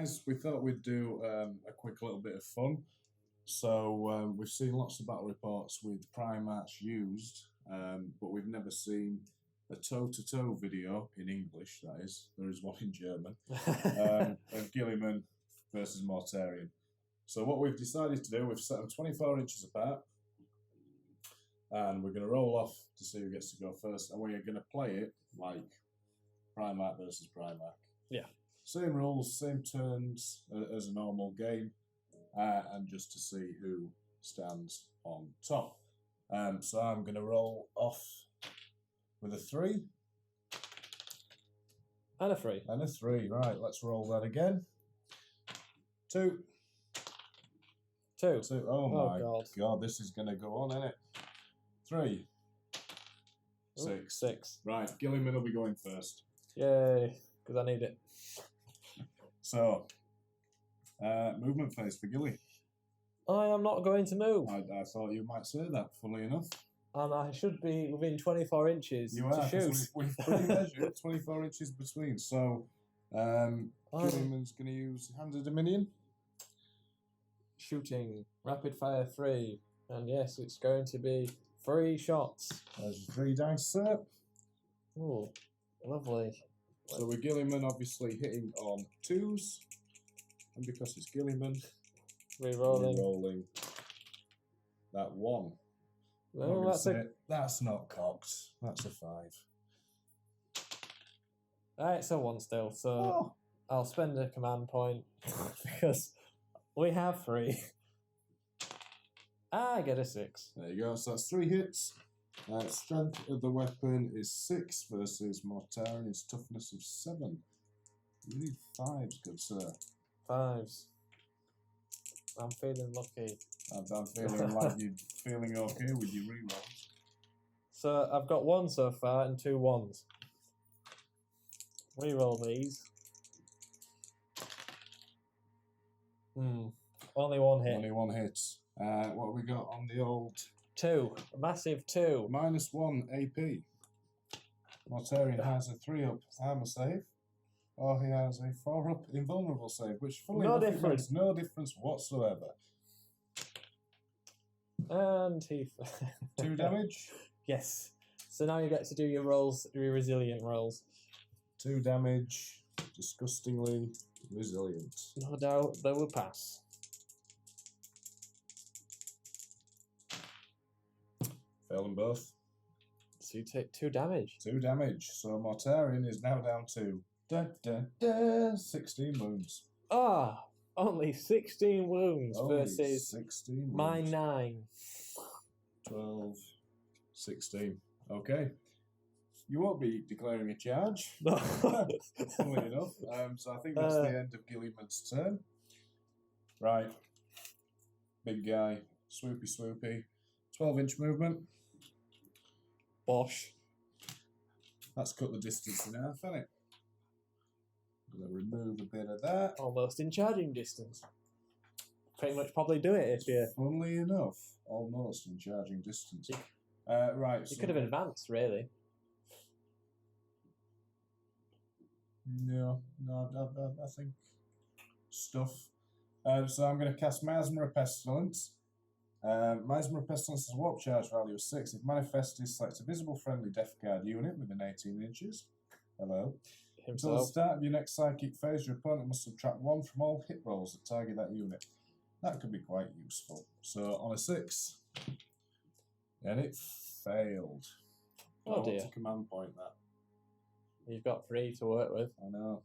guys, we thought we'd do a quick little bit of fun. So we've seen lots of battle reports with Primarch used, but we've never seen a toe-to-toe video in English, that is. There is one in German, of Guilliman versus Mortarion. So what we've decided to do, we've set them 24 inches apart, and we're going to roll off to see who gets to go first, and we're going to play it like Primarch versus Primarch. Yeah. Same rules, same turns as a normal game, and just to see who stands on top. So I'm going to roll off with a 3. And a 3. And a 3, right, let's roll that again. 2. 2. 2. Oh my God, this is going to go on, isn't it? 3. 6. 6. Right, Guilliman will be going first. Yay, because I need it. So, movement phase for Gilly. I am not going to move. I thought you might say that, funnily enough. And I should be within 24 inches to shoot. We've pre-measured 24 inches between. So, Guilliman's going to use Hand of Dominion. Shooting, rapid fire 3. And yes, it's going to be 3 shots. There's 3 dice, sir. Oh, lovely. So with Guilliman obviously hitting on 2s. And because it's Guilliman, re-rolling that 1. No, that's not cocked. That's a 5. It's a 1 still, so I'll spend a command point because we have 3. I get a 6. There you go, so that's 3 hits. Strength of the weapon is 6 versus Mortarion is toughness of 7. You need 5s, good sir. 5s. I'm feeling lucky. I'm feeling like you're feeling okay with your rerolls. So I've got 1 so far and 2 1s. Reroll these. Only 1 hit. Only 1 hit. What have we got on the old? 2. A massive 2. -1 AP. Mortarion has a 3-up armor save. Or he has a 4-up invulnerable save, which fully makes no difference whatsoever. And he... 2 damage. Yes. So now you get to do your rolls, your resilient rolls. 2 damage. Disgustingly resilient. No doubt they will pass. Fail them both. So you take 2 damage. 2 damage. So Mortarion is now down to 16 wounds. Only 16 wounds versus 16 wounds. my 9. 12, 16. Okay. You won't be declaring a charge. No. Funnily enough. So I think that's the end of Guilliman's turn. Right. Big guy. Swoopy. 12-inch movement. Bosh. That's cut the distance in half, hasn't it? I'm going to remove a bit of that. Almost in charging distance. Pretty much probably do it if you... Funnily enough, almost in charging distance. Right. You could have advanced, really. No, I think stuff. So I'm going to cast Miasma of Pestilence. Miasma of Pestilence has a warp charge value of 6. If manifested, select a visible friendly Death Guard unit within 18 inches. Hello. Until the start of your next psychic phase, your opponent must subtract 1 from all hit rolls that target that unit. That could be quite useful. So on a 6, and it failed. Oh dear. To command point that. You've got 3 to work with. I know.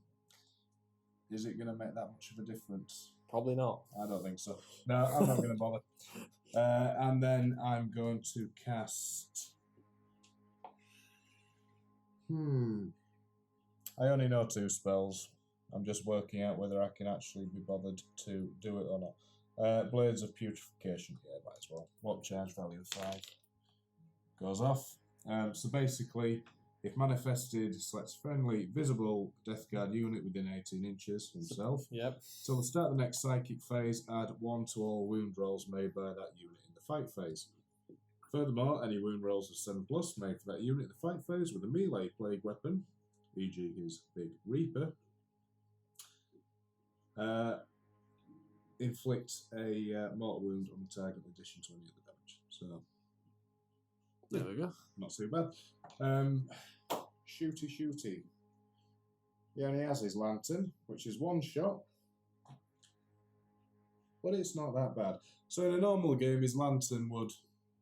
Is it going to make that much of a difference? Probably not. I don't think so. No, I'm not going to bother. And then I'm going to cast... I only know 2 spells. I'm just working out whether I can actually be bothered to do it or not. Blades of Putrefaction. Yeah, might as well. Warp charge value of 5. Goes off. So basically, if manifested, selects friendly, visible Death Guard unit within 18 inches himself. Yep. Till the start of the next psychic phase, add 1 to all wound rolls made by that unit in the fight phase. Furthermore, any wound rolls of 7+ made for that unit in the fight phase with a melee plague weapon, e.g. his Big Reaper, Inflict a mortal wound on the target in addition to any other damage. So there we go. Not too bad. Shooty. Yeah, and he has his lantern, which is one shot. But it's not that bad. So in a normal game, his lantern would...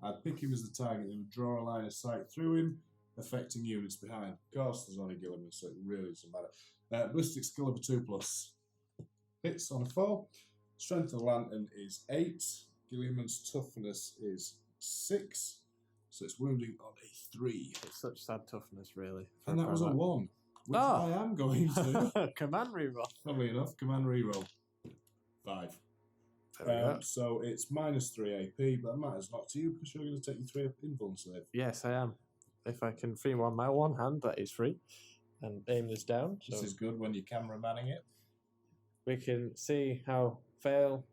I'd pick him as the target and would draw a line of sight through him, affecting units behind. Of course, there's only Guilliman, so it really doesn't matter. Ballistic skill of a 2+. Hits on a 4. Strength of the lantern is 8. Guilliman's toughness is 6. So it's wounding on a 3. It's such sad toughness, really. And that was a 1, which I am going to. Command reroll. Funnily enough, command reroll. 5. So it's -3 AP, but that matters not to you because you're going to take your 3 invuln save. Yes, I am. If I can free on my one hand, that is free. And aim this down. This is good when you're camera manning it. We can see how fail,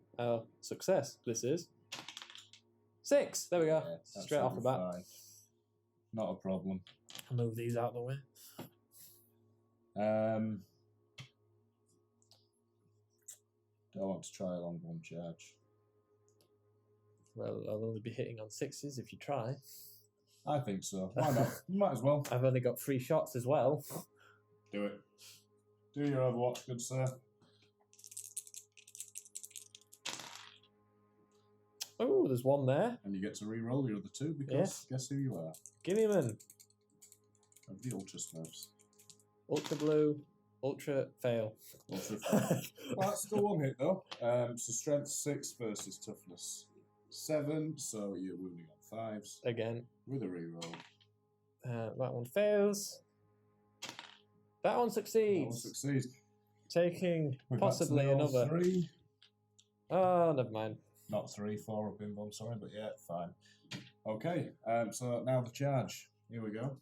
success this is. 6! There we go. Yeah, straight off the bat. Fine. Not a problem. I'll move these out of the way. Do I want to try a long one charge? Well, I'll only be hitting on 6s if you try. I think so. Why not? You might as well. I've only got 3 shots as well. Do it. Do your Overwatch, good sir. Oh, there's one there. And you get to re-roll your other 2 because guess who you are? Guilliman. Of the Ultra Smurfs. Ultra blue. Ultra fail. Ultra fail. Well, that's still 1 hit though. So strength 6 versus toughness 7. So you're wounding on 5s. Again. With a reroll. That one fails. That one succeeds. Taking possibly another 3. Oh, never mind. Not 3, 4 up invuln, sorry, but yeah, fine. Okay, so now the charge. Here we go.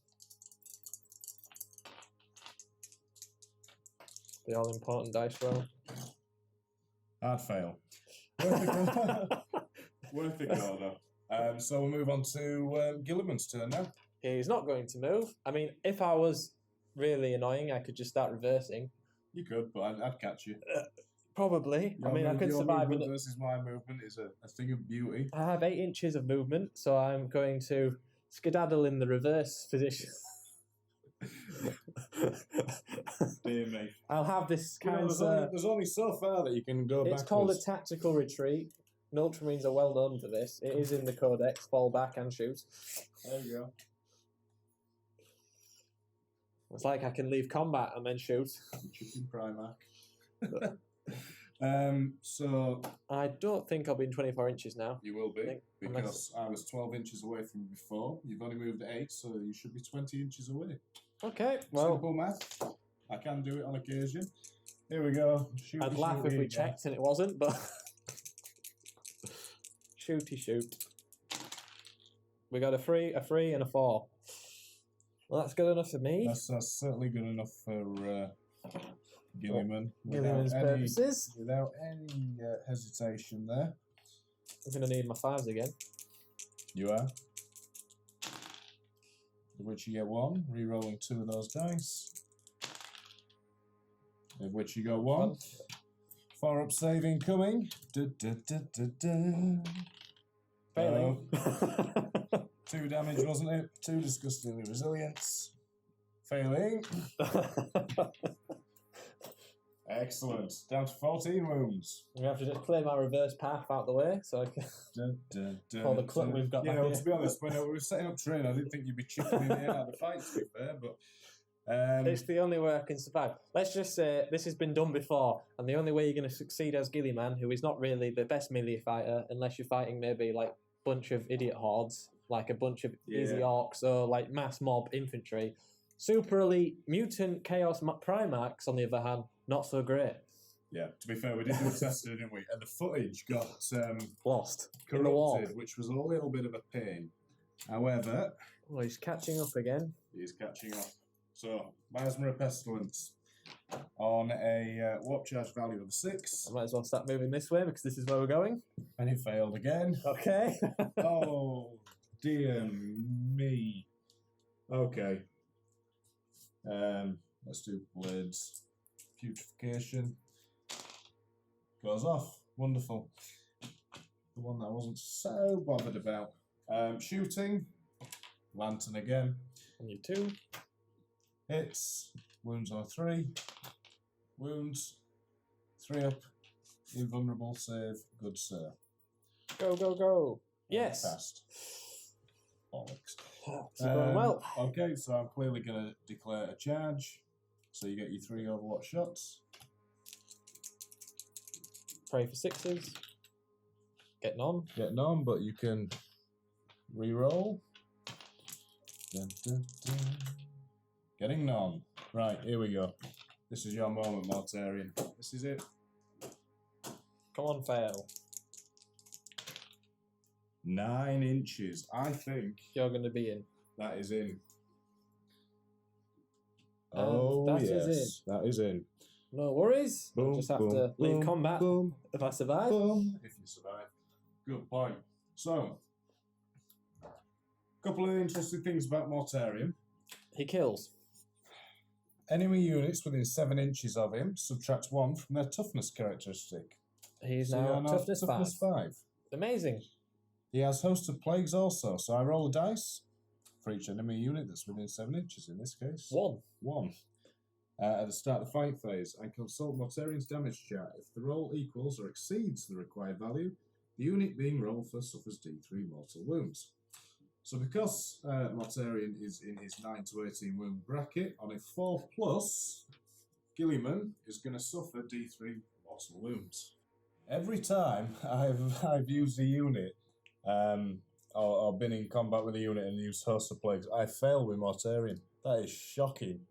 The all-important dice roll. Hard fail. Worth it go, though. So we'll move on to Guilliman's turn now. He's not going to move. I mean, if I was really annoying, I could just start reversing. You could, but I'd catch you. Probably. I mean, I could survive. Movement versus my movement is a thing of beauty. I have 8 inches of movement, so I'm going to skedaddle in the reverse position. Dear me. I'll have this kind of... There's only so far that you can go backwards. It's called a tactical retreat. Ultramarines are well known for this. It is in the Codex. Fall back and shoot. There you go. It's like I can leave combat and then shoot. Chicken Primarch. So I don't think I'll be in 24 inches now. You will be, because I was 12 inches away from you before. You've only moved 8, so you should be 20 inches away. Okay, well... Simple math. I can do it on occasion. Here we go. I'd laugh if we checked and it wasn't, but... Shooty shoot. We got a 3, and a 4. Well, that's good enough for me. That's certainly good enough for Guilliman. Guilliman's purposes. Without any hesitation there. I'm going to need my 5s again. You are. Of which you get 1, re-rolling 2 of those dice. Of which you got 1. 4 up saving coming. Failing. 2 damage, wasn't it? 2 disgustingly resilience. Failing. Excellent. Down to 14 wounds. We have to just clear my reverse path out the way so I can pull the club we've got back well, here. to be honest, when we were setting up train, I didn't think you'd be chipping in here out of the fight, to be fair, but... it's the only way I can survive. Let's just say this has been done before, and the only way you're going to succeed as Guilliman, who is not really the best melee fighter, unless you're fighting maybe like a bunch of idiot hordes, like a bunch of easy orcs, or like mass mob infantry. Super elite mutant chaos Primarchs, on the other hand, not so great. Yeah, to be fair, we did do a test, didn't we? And the footage got lost, corrupted, which was a little bit of a pain. However... Well, he's catching up again. He's catching up. So, Miasma of Pestilence on a warp charge value of 6. I might as well start moving this way because this is where we're going. And he failed again. Okay. Oh, dear me. Okay. Let's do Blades. Putrefaction. Goes off. Wonderful. The one that I wasn't so bothered about. Shooting. Lantern again. On you 2. Hits. Wounds on 3. Wounds. 3 up. Invulnerable save. Good sir. Go, go, go. Yes. Fast. Bollocks. It's going well. Okay, so I'm clearly going to declare a charge. So you get your 3 Overwatch shots. Pray for 6s. Getting on. Getting on, but you can re-roll. Dun, dun, dun. Getting none. Right, here we go. This is your moment, Mortarion. This is it. Come on, fail. 9 inches. I think You're going to be in. that is in. And Oh, that yes. is That is in. No worries. Boom, I'll just have boom, to leave boom, combat boom, if I survive. boom. If you survive. Good point. So, a couple of interesting things about Mortarion. He kills. Enemy units within 7 inches of him subtract 1 from their toughness characteristic. He's So now you're toughness 5. Amazing. He has host of plagues also, so I roll a dice for each enemy unit that's within 7 inches in this case. 1. 1. At the start of the fight phase, and consult Mortarion's damage chart. If the roll equals or exceeds the required value, the unit being rolled for suffers D3 mortal wounds. So because Mortarion is in his 9 to 18 wound bracket, on a 4+, Guilliman is going to suffer D3 mortal wounds. Every time I've used a unit or been in combat with a unit and used host of plagues, I fail with Mortarion. That is shocking.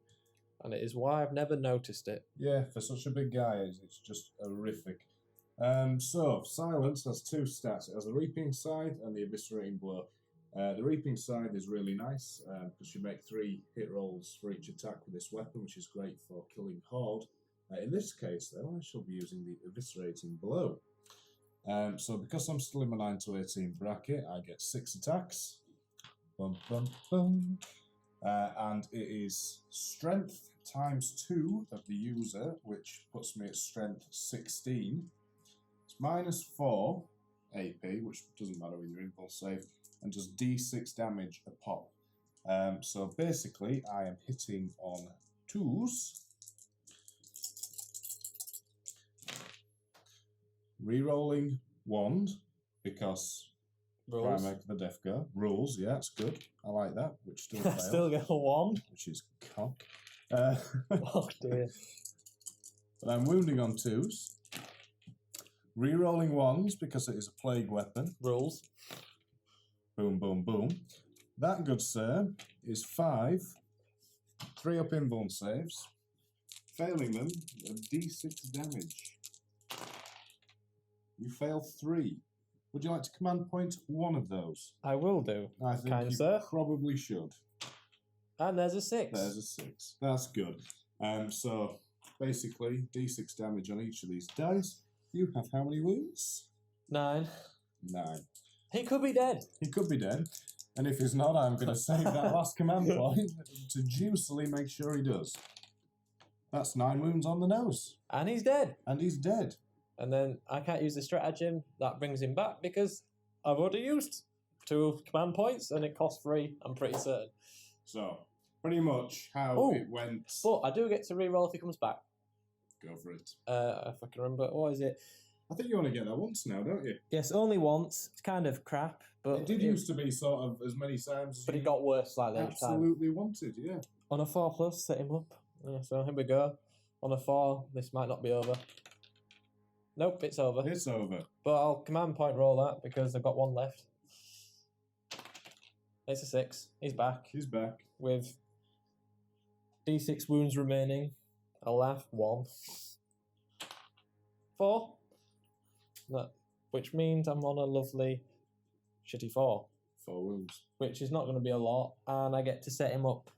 And it is why I've never noticed it. Yeah, for such a big guy, it's just horrific. So, Silence has 2 stats. It has the Reaping Scythe and the Eviscerating Blow. The Reaping Scythe is really nice because you make 3 hit rolls for each attack with this weapon, which is great for killing Horde. In this case, though, I shall be using the Eviscerating Blow. So, because I'm still in my 9 to 18 bracket, I get 6 attacks. Bum, bum, bum. And it is Strength times 2 of the user, which puts me at Strength 16. It's -4 AP, which doesn't matter with your impulse save, and does D6 damage a pop. So basically, I am hitting on 2s. Rerolling wand, because Rules. Primarch the Death Guard. Rules, yeah, it's good. I like that, which still fails. Still get a 1. Which is cock. Oh dear. But I'm wounding on 2s. Rerolling 1s because it is a plague weapon. Rules. Boom, boom, boom. That, good sir, is 5. 3 up invuln saves. Failing them, a D6 damage. You fail 3. Would you like to command point 1 of those? I will do. I think Kind you sir. probably should. And there's a 6. There's a 6. That's good. So basically, D6 damage on each of these dice. You have how many wounds? 9. 9. He could be dead. He could be dead. And if he's not, I'm going to save that last command point to juicily make sure he does. That's 9 wounds on the nose. And he's dead. And he's dead. And then I can't use the stratagem. That brings him back because I've already used 2 command points and it costs 3, I'm pretty certain. So, pretty much how it went. But I do get to reroll if he comes back. Go for it. If I can remember. What is it? I think you only get that once now, don't you? Yes, only once. It's kind of crap. But It did used to be sort of as many times as But you it got worse slightly each time. absolutely wanted, yeah. On a 4+, set him up. Yeah, so here we go. On a 4, this might not be over. Nope, it's over. It's over. But I'll command point roll that because I've got 1 left. It's a 6. He's back. He's back. With D6 wounds remaining. I'll laugh. 1. 4. No, which means I'm on a lovely shitty 4. 4 wounds. Which is not going to be a lot. And I get to set him up.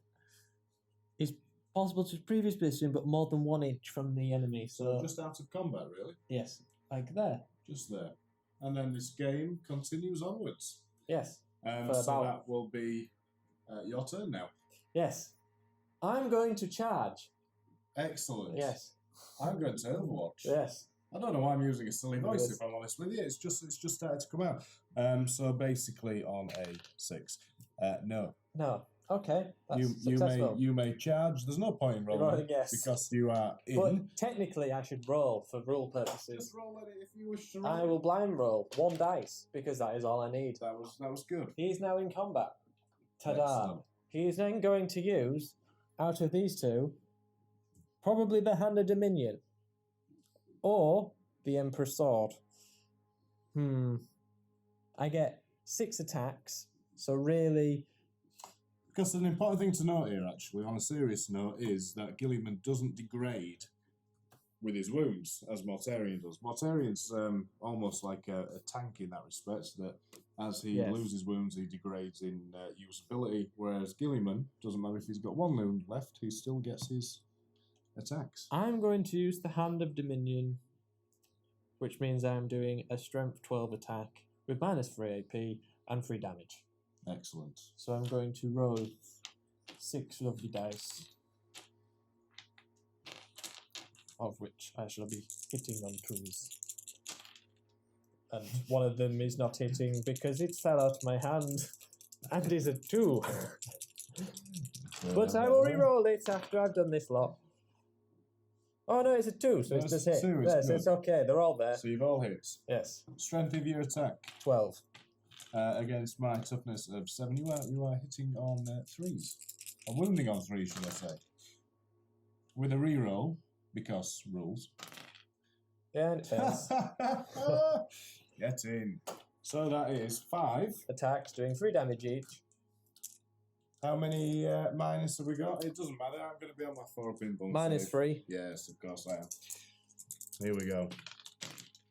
He's possible to his previous position, but more than 1 inch from the enemy. So Just out of combat, really. yes, like there. Just there. And then this game continues onwards. Yes. So that will be your turn now. Yes. I'm going to charge. Excellent. Yes. I'm going to Overwatch. Yes. I don't know why I'm using a silly It voice, is. if I'm honest with you. It's just started to come out. So basically on a 6. No. No. Okay. That's You successful. you may charge. There's no point in You've rolling already guessed. because you are in. But technically, I should roll for rule purposes. Just roll it if you wish to roll. I will blind roll 1 dice because that is all I need. That was good. He is now in combat. Ta-da! Excellent. He is then going to use, out of these two, probably the Hand of Dominion or the Emperor's Sword. I get 6 attacks, so really... Because an important thing to note here, actually, on a serious note, is that Guilliman doesn't degrade with his wounds, as Mortarion does. Mortarion's almost like a tank in that respect, that as he loses wounds, he degrades in usability, whereas Guilliman, doesn't matter if he's got 1 wound left, he still gets his attacks. I'm going to use the Hand of Dominion, which means I'm doing a Strength 12 attack with -3 AP and 3 damage. Excellent. So I'm going to roll 6 lovely dice, of which I shall be hitting on 2s. And one of them is not hitting because it fell out my hand and is a 2. But I will re-roll it after I've done this lot. Oh no, it's a 2, so it's just hit. Yes, it's okay, they're all there. So you've all hit. Yes. Strength of your attack. 12. Against my toughness of 7. You are hitting on 3s. Or wounding on 3, should I say. With a reroll, because rules. Yeah, and it fails. Get in. So that is 5. Attacks doing 3 damage each. How many minus have we got? It doesn't matter, I'm going to be on my 4-pin bump. -3. Yes, of course I am. Here we go.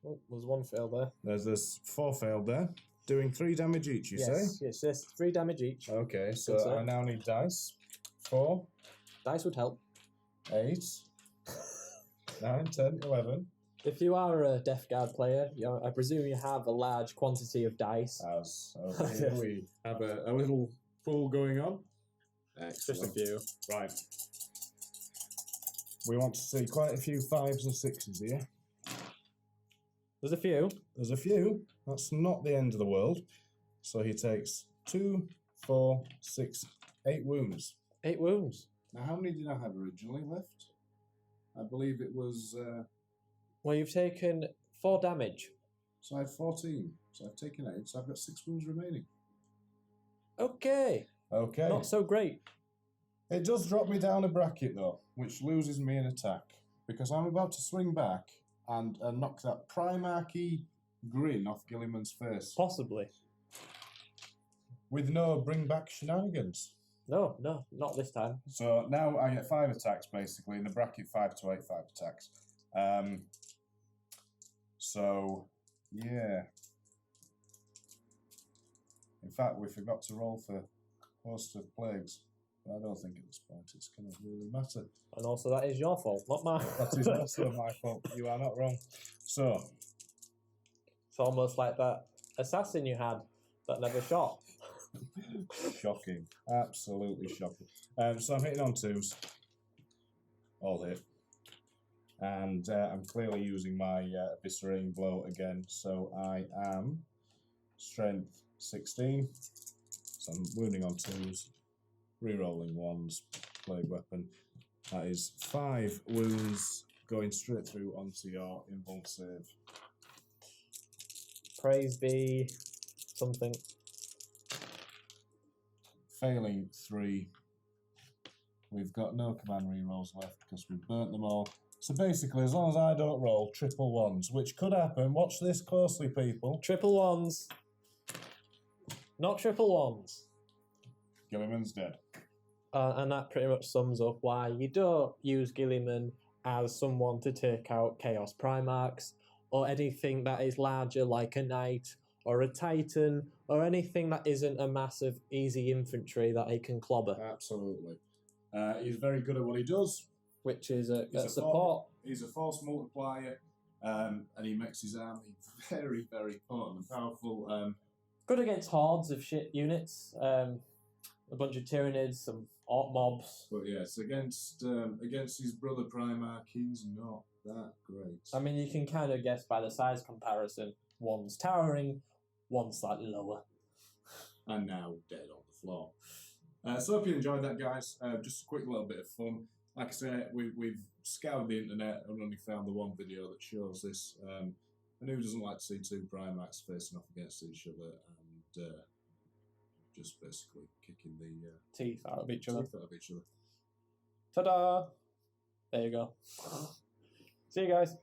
Oh, there's 1 fail there. There's 4 failed there. Doing 3 damage each, you say? Yes, 3 damage each. Okay, so I now need dice. 4. Dice would help. 8. 9, 10, 11. If you are a Death Guard player, I presume you have a large quantity of dice. So here we have a little pool going on. Excellent. Just a few. Right. We want to see quite a few 5s and 6s here. There's a few. There's a few. That's not the end of the world. So he takes 2, 4, 6, 8 wounds. 8 wounds. Now, how many did I have originally left? I believe it was... Well, you've taken 4 damage. So I had 14. So I've taken 8. So I've got 6 wounds remaining. Okay. Okay. Not so great. It does drop me down a bracket, though, which loses me an attack. Because I'm about to swing back and knock that Primarchy grin off Guilliman's face. Possibly. With no bring back shenanigans. No, not this time. So now I get 5 attacks, basically, in the bracket 5 to 8, 5 attacks. So, yeah. In fact, we forgot to roll for Host of Plagues. But I don't think at this point it's going to really matter. And also that is your fault, not mine. That is also my fault. You are not wrong. So. It's almost like that assassin you had that never shot. Shocking. Absolutely shocking. So I'm hitting on 2s. All hit. And I'm clearly using my eviscerating blow again. So I am strength 16. So I'm wounding on 2s. Rerolling 1s. Plague weapon. That is 5 wounds going straight through onto your invuln save. Praise be something. Failing 3. We've got no command rerolls left because we've burnt them all. So basically, as long as I don't roll triple 1s, which could happen, watch this closely, people. Triple 1s. Not triple 1s. Guilliman's dead. And that pretty much sums up why you don't use Guilliman as someone to take out Chaos Primarchs, or anything that is larger like a Knight, or a Titan, or anything that isn't a massive, easy infantry that he can clobber. Absolutely. He's very good at what he does. Which is a support. He's a force multiplier, and he makes his army very, very potent and powerful. Good against hordes of shit units. A bunch of Tyranids, some Orc mobs. But yes, against his brother Primarch, he's not that great. I mean, you can kind of guess by the size comparison. One's towering, one's slightly lower. And now dead on the floor. So hope you enjoyed that, guys. Just a quick little bit of fun. Like I say, we've scoured the internet and only found the one video that shows this. And who doesn't like to see two Primarchs facing off against each other and just basically kicking the Teeth out of each other. Ta-da! Ta-da! There you go. See you guys.